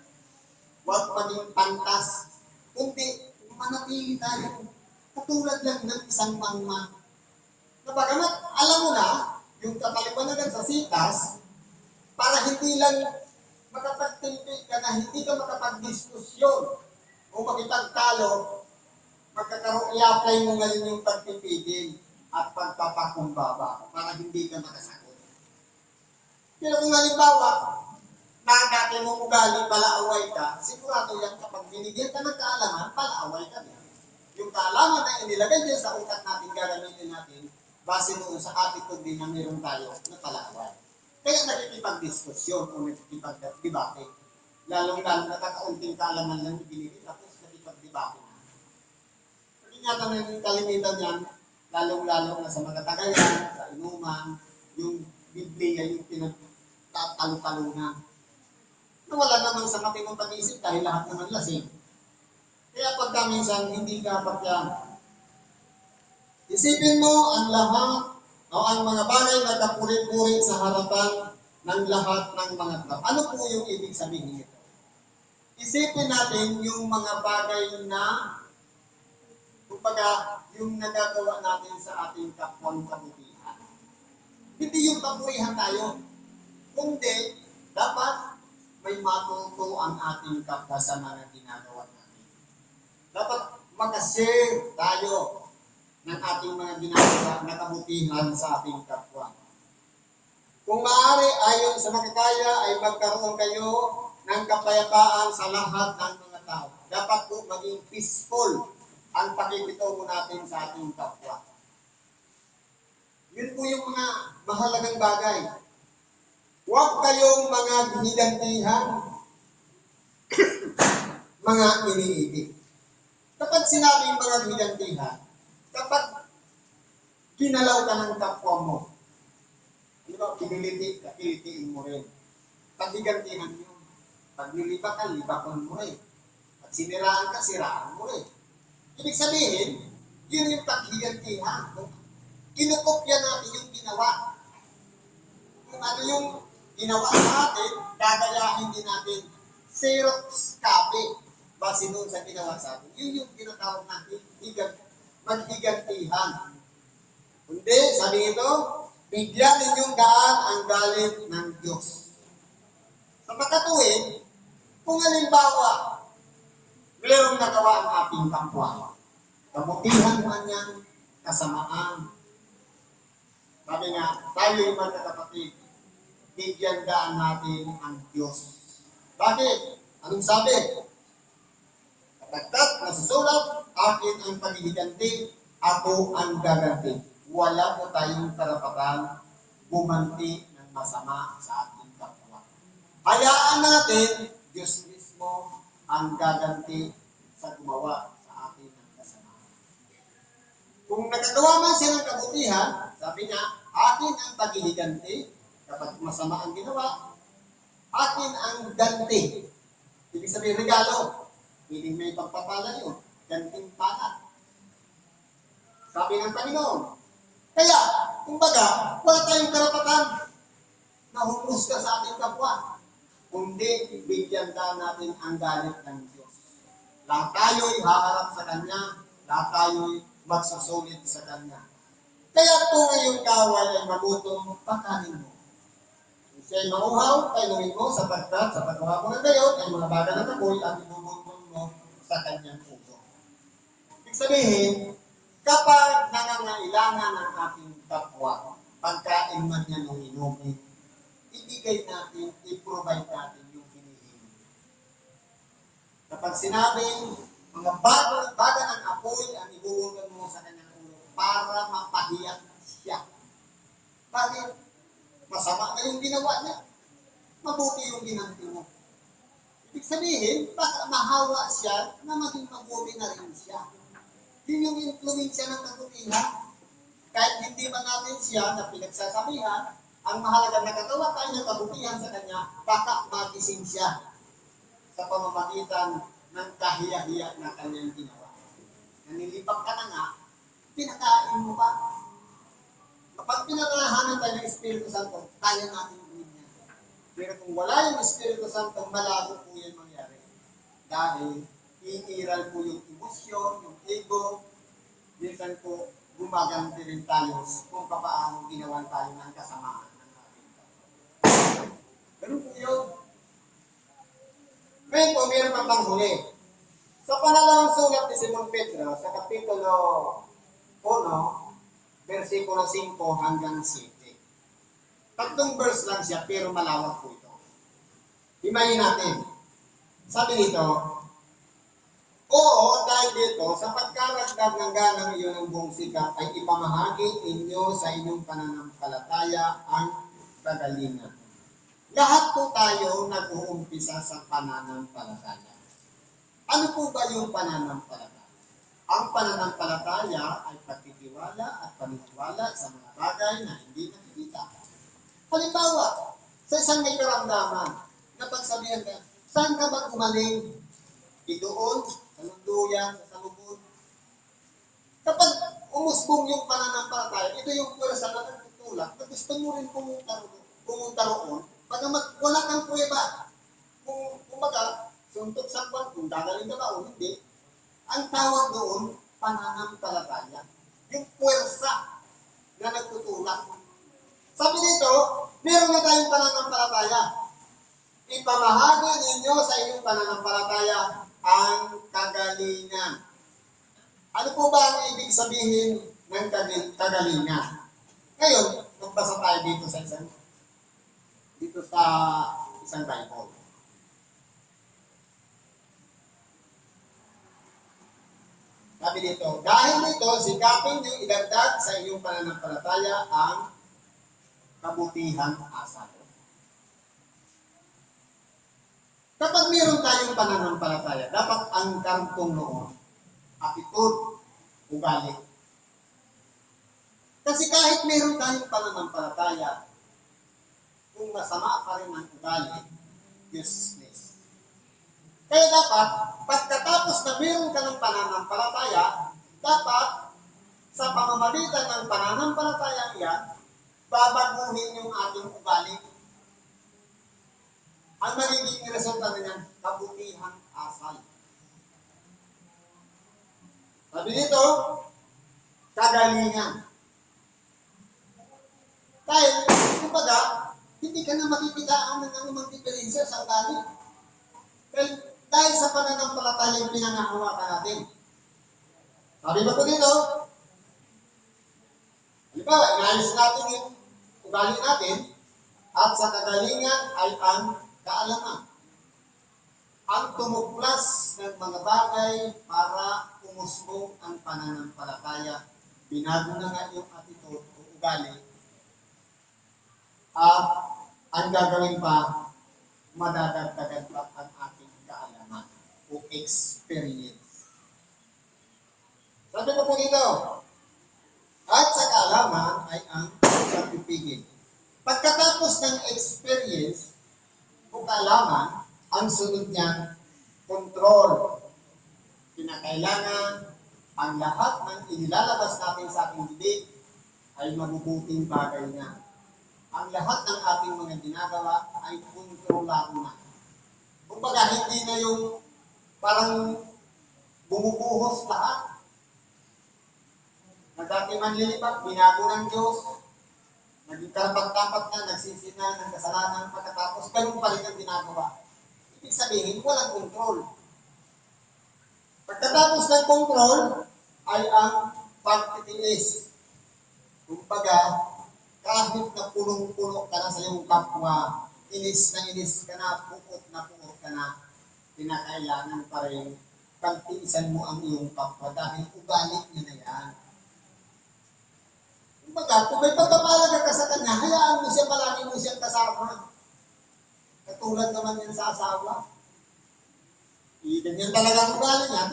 Huwag maging pantas. Kundi, manatili tayo. Katulad lang ng isang mangma. Napagamat, alam mo na, yung kapaliwanagan sa sitas, para hindi lang makapagtimpi ka na hindi ka makapagdiskusyon o makipagtalo, i-apply mo ngayon yung pagpipigil at pagpapakumbaba para hindi ka makasagot. Pero kung halimbawa, na dati mong ugali, palaaway ka, sigurado yan kapag binigyan ka ng kaalaman, palaaway ka na. Yung kaalaman na inilagay din sa utak natin, gagamitin natin, base noon sa attitude din na meron tayo na palaaway. Kaya nakikipag-diskusyon o nakikipag-debate. Lalong-lalo na kakaunting kaalaman lang ibinigay, tapos nakikipag-debate na. Kasi nga naman yung kalimitan yan, lalong-lalo na sa mga tagayan, sa inuman, yung Biblia, yung pinagtatalo-talo na. Wala naman sa matinong pag-iisip dahil lahat naman lasing. Kaya pagka minsan hindi dapat yan. Isipin mo ang lahat o ang mga bagay na kapuri-puri sa harapan ng lahat ng mga tao. Ano po yung ibig sabihin nito? Isipin natin yung mga bagay na kumbaga yung nagagawa natin sa ating kapwang kabutihan. Hindi yung papurihan tayo. Kundi dapat may matuto ang ating kapwa sa mga ginagawa natin. Dapat makashare tayo ng ating mga ginagawa na kabutihan sa ating kapwa. Kung maaari, ayon sa makakaya, ay magkaroon kayo ng kapayapaan sa lahat ng mga tao. Dapat po maging peaceful ang pakikitungo natin sa ating kapwa. Yun po yung mga mahalagang bagay. Huwag kayong mga hinigantihan, mga iniibig. Kapag sinabing mga hinigantihan, kapag kinalaw ka ng kapwa mo, di ba, kililitiin mo rin. Pag higantihan yun. Pag niliba ka, libakan mo rin. Pag siniraan ka, siraan mo rin. Ibig sabihin, yun yung paghigantihan. Kinukopya natin yung ginawa. Kung ano yung ginawa sa atin, gagayahin din natin. Xerox copy. Base doon sa ginawa sa atin. Yun yung tinatawag natin, maghigantihan. Kundi, sabi ito, bigyan ninyong daan ang galit ng Diyos. Sa pagkatuwid, kung halimbawa, mayroong nagawa ang ating kapwa. Kabutihan man yan, kasamaan. Sabi nga, tayo yung mga kapatid, bigyan daan natin ang Diyos. Bakit? Anong sabi? Kapagkat nasusulat, akin ang paghihiganti, ako ang gaganti. Wala po tayong karapatan bumanti ng masama sa ating kapwa. Hayaan natin, Diyos mismo ang gaganti sa gumawa sa atin ng kasama. Kung nagagawa man siya ng kabutihan, sabi niya, akin ang paghihiganti, kapag masama ang ginawa, akin ang ganti. Ibig sabihin, regalo. Piling may pagpapala yun. Gantimpala. Sabi ng Panginoon. Kaya, kumbaga, wala tayong karapatan na humusga sa ating kapwa. Kundi, bigyan ka natin ang galit ng Diyos. Lahat tayo'y haharap sa Kanya. Lahat tayo'y magsusulit sa Kanya. Kaya kung ngayong kawal ay magutong, pakanin mo. Kung siya'y mauhaw, kainumin mo sapagkat sa paggawa mo ng gayon ay mga baga ng apoy at ibubulbul mo sa Kanyang puso. Ibig sabihin, kapag nangangailangan ng ating kapwa, pagkain man niya nung inumin, ibigay natin, i-provide natin yung hinihingi. Kapag sinabing, mga baga ng apoy ang ibubugan mo sa kanyang ulo para mapahiyak siya. Bakit? Masama na yung ginawa niya. Mabuti yung ginanti mo. Ibig sabihin, baka mahawa siya na maging mabuti na rin siya. Yun yung influensya ng kabutihan. Kahit hindi man natin siya na pinagsasabihan, ang mahalaga na kagawa tayo ng kabutihan sa kanya, baka magising siya sa pamamagitan ng kahiya-hiya na kanyang ginawa. Nanilipat ka na nga, pinakain mo pa. Kapag pinangahanan tayo ng Espiritu Santo, kaya natin gawin yan. Pero kung wala yung Espiritu Santo, malabo po yan mangyari. Dahil iiral po yung emosyon, yung ego, minsan po gumaganti rin tayo kung paano ginawan tayo ng kasamaan ng ating kapwa. Ganun po yun. Ngayon po, meron pang panghuli. Sa pangalawang sulat ni Simon Pedro, sa Kapitulo 1, versikulo 5 hanggang 7. Tatlong verse lang siya, pero malawak po ito. Himayin natin. Sabi nito, oo, dahil dito, sa pagkaragdag ng ganang iyon ng buong sikap, ay ipamahagi inyo sa inyong pananampalataya ang kagalingan. Lahat po tayo nag-uumpisa sa pananampalataya. Ano po ba yung pananampalataya? Ang pananampalataya ay pagtitiwala at paniniwala sa mga bagay na hindi nakikita. Halimbawa, sa isang may karamdaman, na pagsabihan ka, saan ka ba gumaling? Doon, sa lunduyan, sa salubod. Kapag umusbong yung pananampalataya, ito yung pwersa na nagtutulak, na gusto mo rin pumunta roon, wala kang prueba. Kung baga, suntok sa kwan, kung gagaling ka ba o hindi, ang tawag doon, pananampalataya. Yung pwersa na nagtutulak. Sabi dito, meron na tayong pananampalataya. Ipamahagi ninyo sa inyong pananampalataya ang kagalingan. Ano po ba ang ibig sabihin ng kagalingan? Ngayon, magbasa tayo dito sa isang Bible. Sabi dito, dahil dito, sikapin niyo idagdag sa inyong pananampalataya ang kabutihang asal. Kapag mayroon tayong pananampalataya, dapat ang kantong noon, attitude, ugali. Kasi kahit mayroon tayong pananampalataya, kung masama pa rin ang ugali, useless. Kaya dapat, pagkatapos na mayroon ka ng pananampalataya, dapat sa pamamagitan ng pananampalataya yan, babaguhin yung ating ugali. Ang magiging resulta niyan, kabutihang asal. Sabi dito, kagalingan. Dahil, kumbaga, hindi ka na makikitaan ng anumang diferensya sa ugali. Dahil sa pananampalataya yung pinangahawakan natin. Sabi ba po dito? Halimbawa, inayos natin yung ugali natin at sa kagalingan ay ang kaalaman. Ang tumuklas ng mga bagay para umusbong ang pananampalataya. Binago na nga yung attitude o ugali. At ang gagawin pa, madadagdagan pa ang ating kaalaman o experience. Sabi ko po dito, at sa kaalaman ay ang pagpipigil. Pagkatapos ng experience o kaalaman, ang sunod niyan, control. Kinakailangan ang lahat ng inilalabas natin sa ating bibig ay mabubuting bagay na. Ang lahat ng ating mga ginagawa ay kontrolado na. Kumbaga, hindi na yung parang bumubuhos lahat. Na dati man lilipat, binago ng Diyos, naging karapat-dapat na, nagsisi na ng kasalanan pagkatapos, ganun pa rin ang ginagawa. Ibig sabihin, walang kontrol. Pagkatapos ng kontrol, ay ang pagtitiis. Kumbaga, kahit na punong-puno ka na sa iyong kapwa, inis ka na puot ka na, kinakailangan pa rin pagtiisan mo ang iyong kapwa dahil ugali niya na yan. Kumbaga, kung may pagpapalaga ka sa kanya, hayaan mo siya, palagi mo siyang kasama. Katulad naman yan sa asawa. Ganyan talaga ang ugali niya,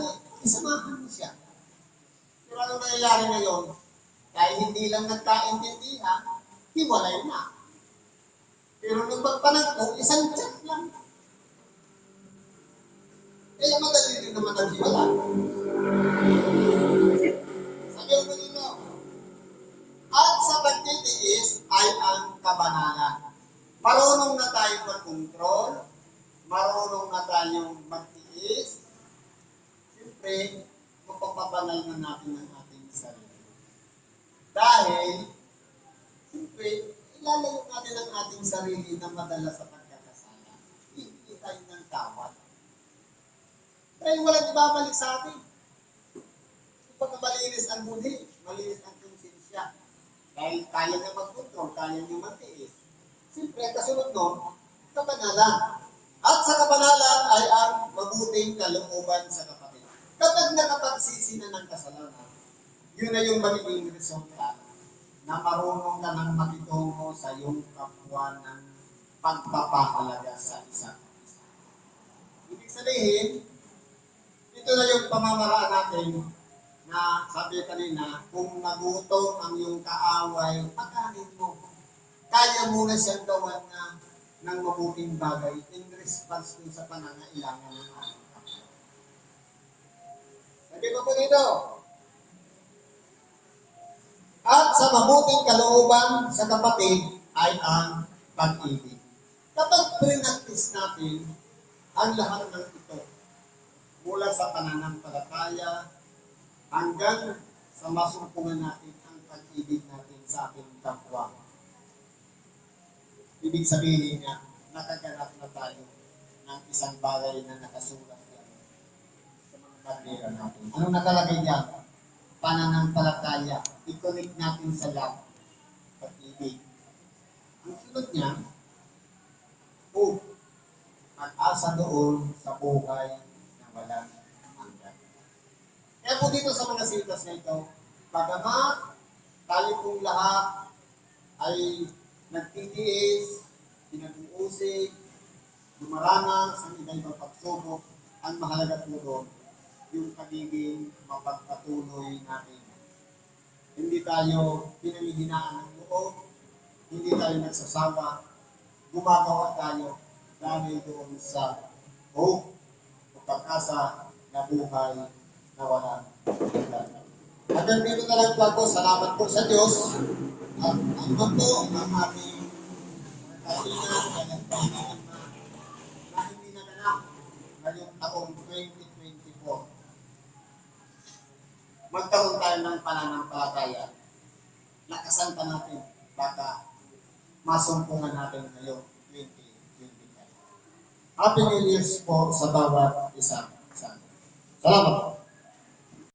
isamahan mo siya. Pero ano nangyayari ngayon? Dahil hindi lang nagkaintindihan, hiwalay na. Pero nung pagpanagpo, isang chat lang. Kaya madali rin naman ang hiwala. Sabi ko nito, at sa pagtitiis ay ang kabanalan. Marunong na tayong mag-control, marunong na tayong magtiis, siyempre, mapapabanal na natin ang ating sarili. Dahil, siyempre, ilalayo natin ang ating sarili na madala sa pagkakasala. Hindi tayo ng tawad. Dahil walang ibabalik sa atin. Kapag malinis ang budi, malinis ang konsensya. Dahil kaya niya mag-control, kaya niya matiis. Siyempre, kasunod nun, kabanalan. At sa kabanalan ay ang mabuting kalooban sa kapatid. Kapag nakapagsisi na ng kasalanan, yun na yung magiging resulta na marunong ka nang makitungo sa iyong kapwa ng pagpapahalaga sa isa't isa. Ibig sabihin, ito na yung pamamaraan natin na sabi kanina, kung nagutom ang iyong kaaway, pakanin mo. Kaya mo na siyang gawan na ng mabuting bagay in response sa pangangailangan ng ating kapwa. Sabi ko po dito, at sa mabuting kalooban sa kapatid ay ang pag-ibig. Kapag pinagtis natin ang lahat ng ito, mula sa pananampalataya hanggang sa masumpungan natin ang pag-ibig natin sa ating kapwa. Ibig sabihin niya, nakaganap na tayo ng isang bagay na nakasulat yan sa mga bandera natin. Anong nakalagay diyan? Pananampalataya. I-connect natin sa love. Pag-ibig. Ang sunod niya, hope. Pag-asa doon sa buhay na walang hanggan. Kaya po dito sa mga sitas na ito, bagamat tayo pong lahat ay nagtitiis, pinag-uusig, dumaranas ang iba-ibang pagsubok, ang mahalaga po doon, yung pagiging mapagpatuloy natin. Hindi tayo pinanghihinaan ng loob, hindi tayo nagsasawa, gumagawa tayo dahil doon sa hope o pag-asa na buhay na walang hanggan. Hanggang dito na lang po ako. Salamat po sa Diyos. At ano po ang ating kailangan na hindi naganap ngayong taong 2024. Magkaroon tayo ng pananampalataya. Lakasan pa natin. Baka masumpungan natin ngayong 2025. Happy New Year's po sa bawat isa. Salamat.